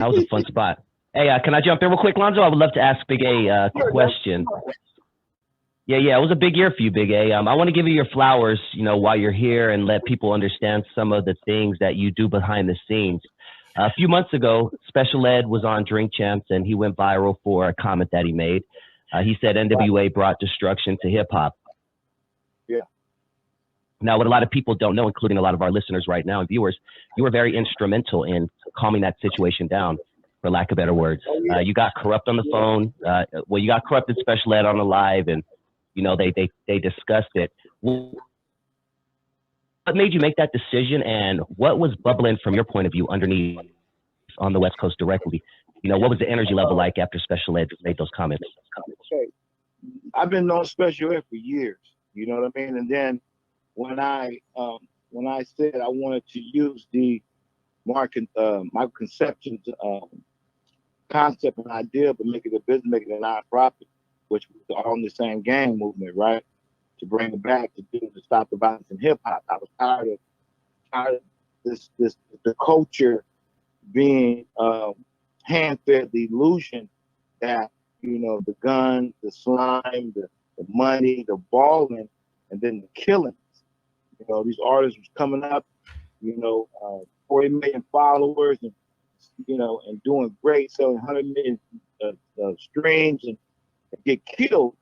That was a fun spot. Hey, can I jump in real quick, Lonzo? I would love to ask Big A a question. Yeah, it was a big year for you, Big A. I want to give you your flowers, while you're here and let people understand some of the things that you do behind the scenes. A few months ago, Special Ed was on Drink Champs, and he went viral for a comment that he made. He said N.W.A brought destruction to hip hop. Yeah. Now, what a lot of people don't know, including a lot of our listeners right now and viewers, you were very instrumental in calming that situation down, for lack of better words. You got Kurupt on the phone. You got Kurupt and Special Ed on the live, and they discussed it. What made you make that decision, and what was bubbling from your point of view underneath on the West Coast directly? What was the energy level like after Special Ed made those comments? Okay. I've been on Special Ed for years. You know what I mean? And then when I said I wanted to use the my conceptions concept and idea, but make it a business, make it a nonprofit, which was all in the same gang movement, right? To bring it back to stop the violence in hip hop. I was tired of the culture being hand fed the illusion that the gun, the slime, the money, the balling, and then the killings. These artists was coming up, 40 million followers, and and doing great, selling 100 million streams, and get killed.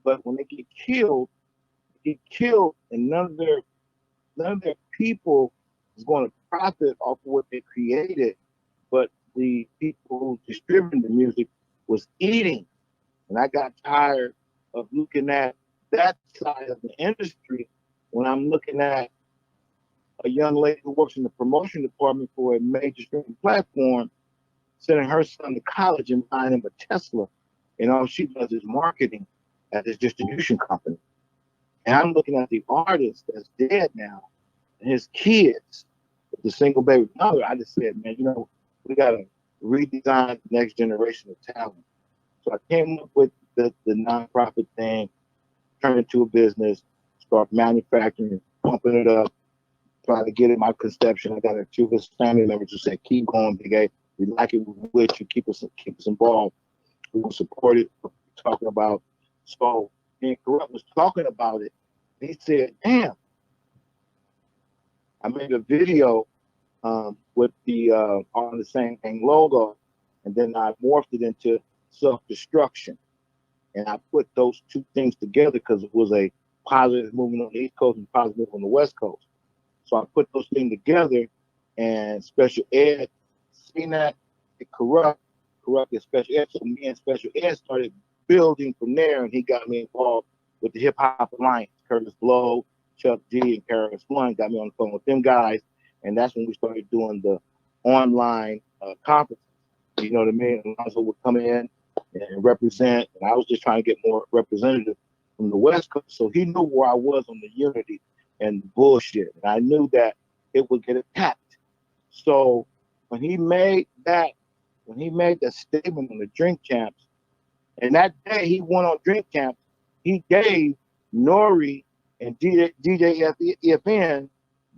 But when they get killed, and none of their people is going to profit off of what they created, but the people who distributed the music was eating. And I got tired of looking at that side of the industry when I'm looking at a young lady who works in the promotion department for a major streaming platform, sending her son to college and buying him a Tesla. And all she does is marketing at this distribution company. And I'm looking at the artist that's dead now and his kids, the single baby mother. I just said, man, we got to redesign the next generation of talent. So I came up with the nonprofit thing, turned it into a business, start manufacturing, pumping it up, trying to get it my conception. I got a few of his family members who said, keep going, Big A. We like it with you, keep us involved. We will support it. Talking about, so and Kurupt was talking about it. He said, damn, I made a video with the on the same thing logo, and then I morphed it into self-destruction. And I put those two things together because it was a positive movement on the East Coast and positive movement on the West Coast. So I put those things together, and Special Ed seen that, it Kurupt is Special Ed. So me and Special Ed started building from there, and he got me involved with the Hip Hop Alliance. Curtis Blow, Chuck G, and Karis One got me on the phone with them guys, and that's when we started doing the online conferences. You know what I mean? And Lonzo would come in and represent, and I was just trying to get more representative from the West Coast. So he knew where I was on the unity and the bullshit, and I knew that it would get attacked. So when he made that statement on the Drink Champs, and that day he went on Drink Champs, he gave Nori and DJ EFN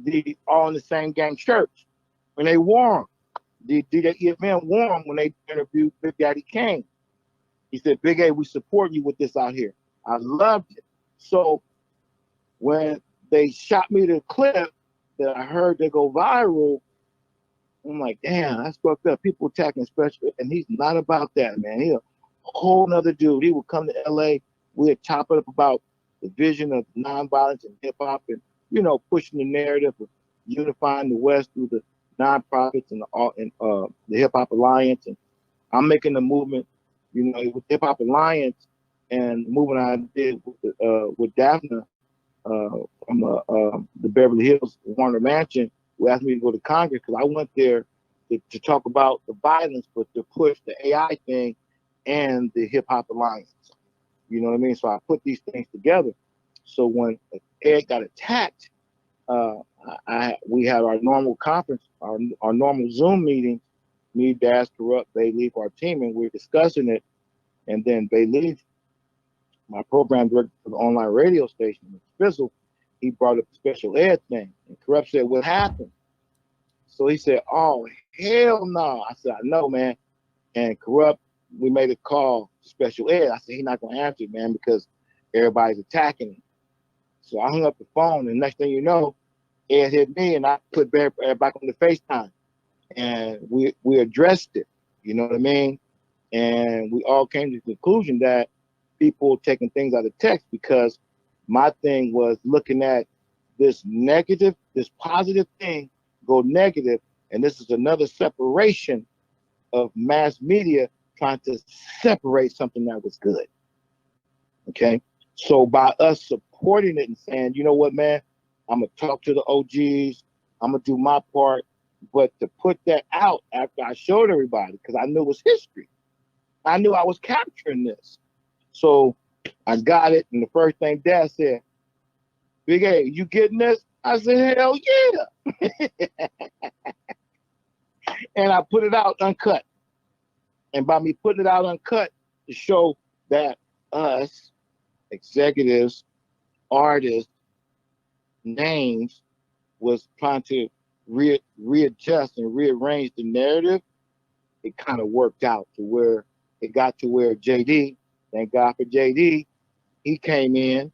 the all in the same gang shirts when they wore them. The DJ EFN wore them when they interviewed Big Daddy Kane. He said, Big A, we support you with this out here. I loved it. So when they shot me the clip that I heard they go viral, I'm like, damn, that's fucked up. People attacking Special, and he's not about that, man. He's a whole nother dude. He would come to LA, we'd chop it up about the vision of nonviolence and hip hop, and pushing the narrative of unifying the West through the nonprofits and the Hip Hop Alliance. And I'm making the movement, with Hip Hop Alliance and the movement I did with Daphne from the Beverly Hills Warner Mansion, who asked me to go to Congress because I went there to talk about the violence, but to push the AI thing and the Hip Hop Alliance. You know what I mean? So I put these things together. So when Ed got attacked, we had our normal conference, our normal Zoom meeting, me, Dash, Kurupt, Bayleaf, our team, and we were discussing it. And then Bayleaf, my program director for the online radio station, Fizzle, he brought up the Special Ed thing. And Kurupt said, what happened? So he said, "Oh hell no!" I said, "I know, man." And Kurupt, we made a call to Special Ed. I said, "He's not gonna answer, man, because everybody's attacking him." So I hung up the phone, and next thing you know, Ed hit me, and I put Bear back on the FaceTime, and we addressed it. You know what I mean? And we all came to the conclusion that people taking things out of text, because my thing was looking at this negative, this positive thing go negative, and this is another separation of mass media trying to separate something that was good. Okay, so by us supporting it and saying, you know what, man, I'm gonna talk to the OGs, I'm gonna do my part, but to put that out after I showed everybody, because I knew it was history, I knew I was capturing this. So I got it, and the first thing Dad said, "Big A, you getting this?" I said, "Hell yeah." And I put it out uncut. And by me putting it out uncut, to show that us, executives, artists, names, was trying to readjust and rearrange the narrative, it kind of worked out to where it got to where JD, thank God for JD, he came in,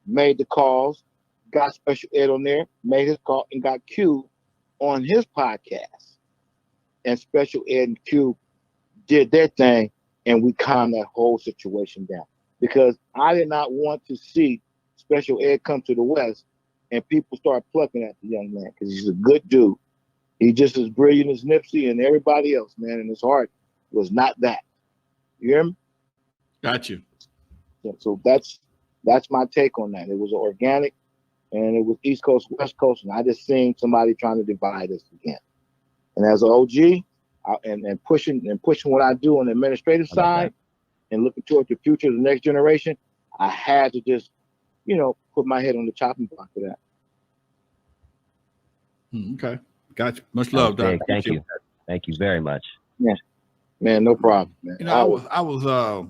made the calls, got Special Ed on there, made his call, and got Q on his podcast. And Special Ed and Q did their thing, and we calmed that whole situation down. Because I did not want to see Special Ed come to the West and people start plucking at the young man, because he's a good dude. He's just as brilliant as Nipsey and everybody else, man, and his heart was not that. You hear me? Got you. So that's my take on that. It was organic, and it was East Coast, West Coast, and I just seen somebody trying to divide us again. And as an OG, and pushing what I do on the administrative side, and looking toward the future of the next generation, I had to just, put my head on the chopping block for that. Okay, got you. Much love, Doc. Thank you. Thank you very much. Yeah, man, no problem, man. I was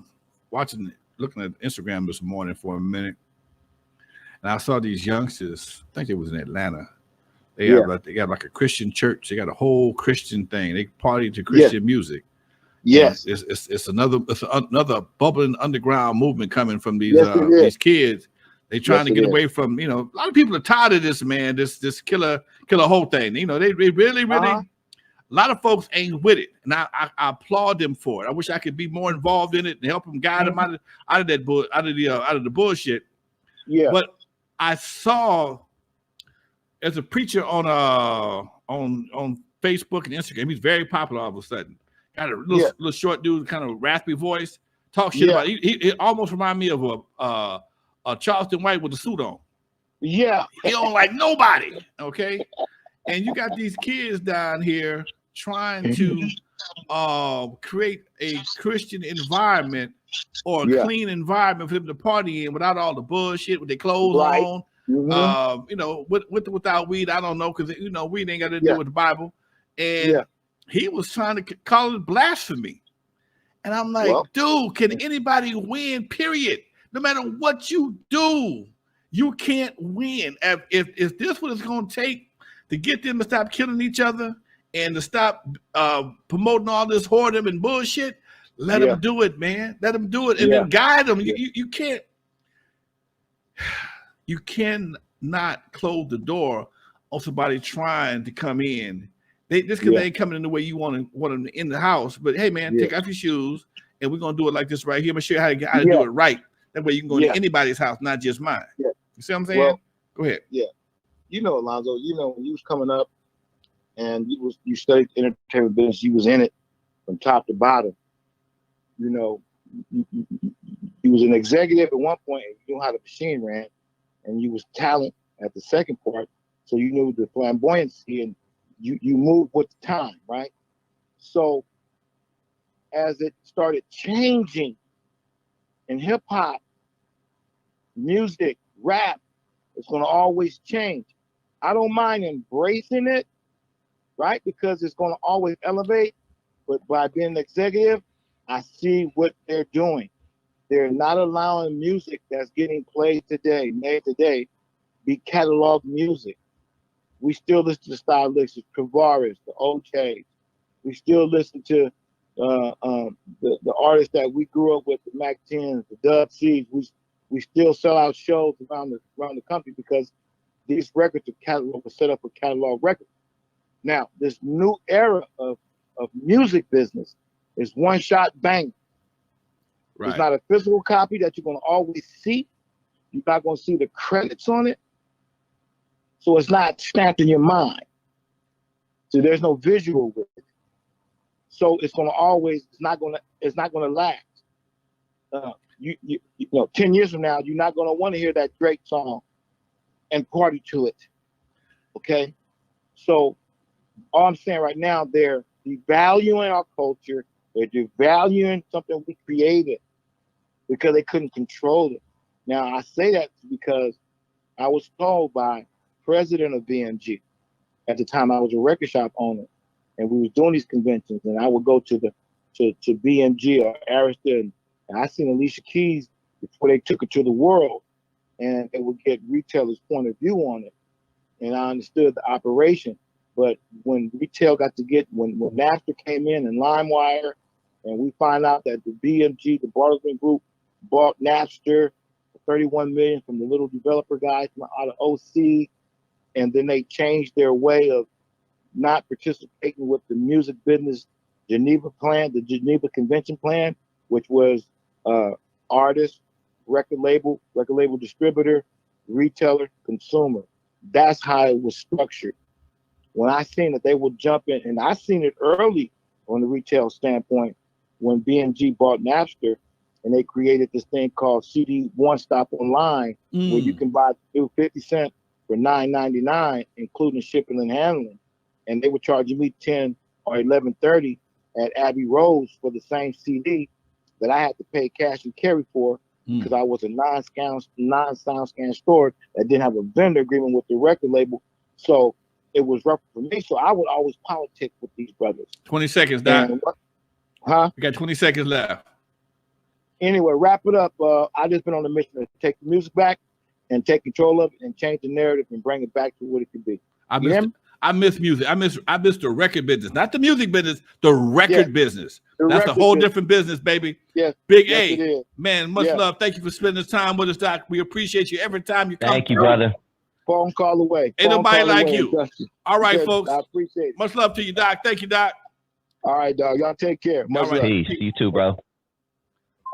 watching, looking at Instagram this morning for a minute, and I saw these youngsters. I think it was in Atlanta. They got like a Christian church. They got a whole Christian thing. They party to Christian music. Yes, it's another bubbling underground movement coming from these kids. They trying to get away from, a lot of people are tired of this, man. This killer whole thing. They really a lot of folks ain't with it, and I applaud them for it. I wish I could be more involved in it and help them guide them out of the bullshit. Yeah. But I saw, as a preacher on Facebook and Instagram, he's very popular all of a sudden. Got a little short dude, kind of raspy voice, talk shit about it. He almost remind me of a Charleston White with a suit on. Yeah. He don't like nobody, okay? And you got these kids down here trying to create a Christian environment or a clean environment for them to party in without all the bullshit with their clothes on. With without weed, I don't know, because weed ain't got to do with the Bible. And he was trying to call it blasphemy. And I'm like, dude, can anybody win, period? No matter what you do, you can't win. If this what it's going to take to get them to stop killing each other and to stop promoting all this whoredom and bullshit, let them do it, man. Let them do it, and then guide them. You can't. You cannot close the door on somebody trying to come in. Because they ain't coming in the way you want them in the house. But hey, man, take off your shoes, and we're gonna do it like this right here. I'm gonna show you how to do it right. That way you can go to anybody's house, not just mine. Yeah. You see what I'm saying? Well, go ahead. Yeah. Alonzo, when you was coming up and you studied entertainment business, you was in it from top to bottom. You was an executive at one point, and you knew how the machine ran, and you was talent at the second part, so you knew the flamboyancy, and you moved with the time, right? So as it started changing in hip hop, music, rap, it's going to always change. I don't mind embracing it, right? Because it's going to always elevate. But by being an executive, I see what they're doing. They're not allowing music that's getting played today, made today, be catalog music. We still listen to Stylistics, Kavaris, the OJs. We still listen to the artists that we grew up with, the Mac 10s, the Dub C's. We still sell out shows around the country because these records were set up for catalog records. Now, this new era of music business is one shot bang. Right. It's not a physical copy that you're going to always see. You're not going to see the credits on it. So it's not stamped in your mind. So there's no visual with it. So it's going to always, it's not going to last. You know, 10 years from now, you're not going to want to hear that Drake song and party to it. Okay? So all I'm saying right now, they're devaluing our culture. They're devaluing something we created because they couldn't control it. Now, I say that because I was told by president of BMG at the time. I was a record shop owner, and we was doing these conventions, and I would go to BMG or Arista, and I seen Alicia Keys before they took it to the world, and it would get retailers' point of view on it, and I understood the operation. But when retail got to get, when Napster came in and LimeWire, and we find out that the BMG, the Bartleman Group, bought Napster for $31 million from the little developer guys out of OC, and then they changed their way of not participating with the music business Geneva plan, the Geneva Convention plan, which was artist, record label distributor, retailer, consumer. That's how it was structured. When I seen that they would jump in, and I seen it early on the retail standpoint when BMG bought Napster, and they created this thing called CD One Stop Online, where you can buy do 50 cents for $9.99, including shipping and handling, and they were charging me $10 or $11.30 at Abbey Roads for the same CD that I had to pay cash and carry for because I was a non-SoundScan store that didn't have a vendor agreement with the record label, so it was rough for me. So I would always politic with these brothers. 20 seconds, Doc. Huh? We got 20 seconds left. Anyway, wrap it up. I just been on a mission to take the music back and take control of it and change the narrative and bring it back to what it could be. I miss music. I miss the record business, not the music business, the record business. That's a whole different business, baby. Yes. Big yes, A. It is. Man, much love. Thank you for spending this time with us, Doc. We appreciate you every time you come. Thank you, brother. Phone call away. Ain't nobody like you. All right, folks. I appreciate it. Much love to you, Doc. Thank you, Doc. All right, dog. Y'all take care. Much love. Peace. You too, bro.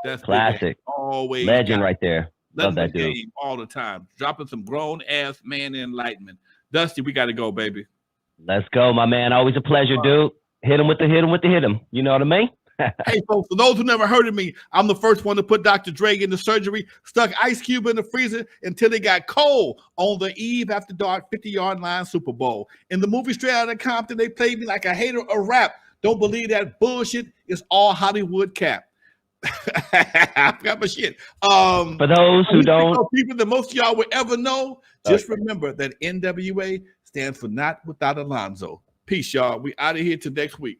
That's classic. Always legend right there. Love that dude. All the time. Dropping some grown ass man enlightenment. Dusty, we got to go, baby. Let's go, my man. Always a pleasure, dude. Hit him with the hit him with the hit him. You know what I mean? Hey, folks, for those who never heard of me, I'm the first one to put Dr. Dre in the surgery, stuck Ice Cube in the freezer until they got cold on the eve after dark 50-yard line Super Bowl. In the movie Straight Outta Compton, they played me like a hater of rap. Don't believe that bullshit. It's all Hollywood cap. I forgot my shit. For those who don't, people that most of y'all will ever know, just remember that N.W.A. stands for Not Without a Lonzo. Peace, y'all. We out of here till next week.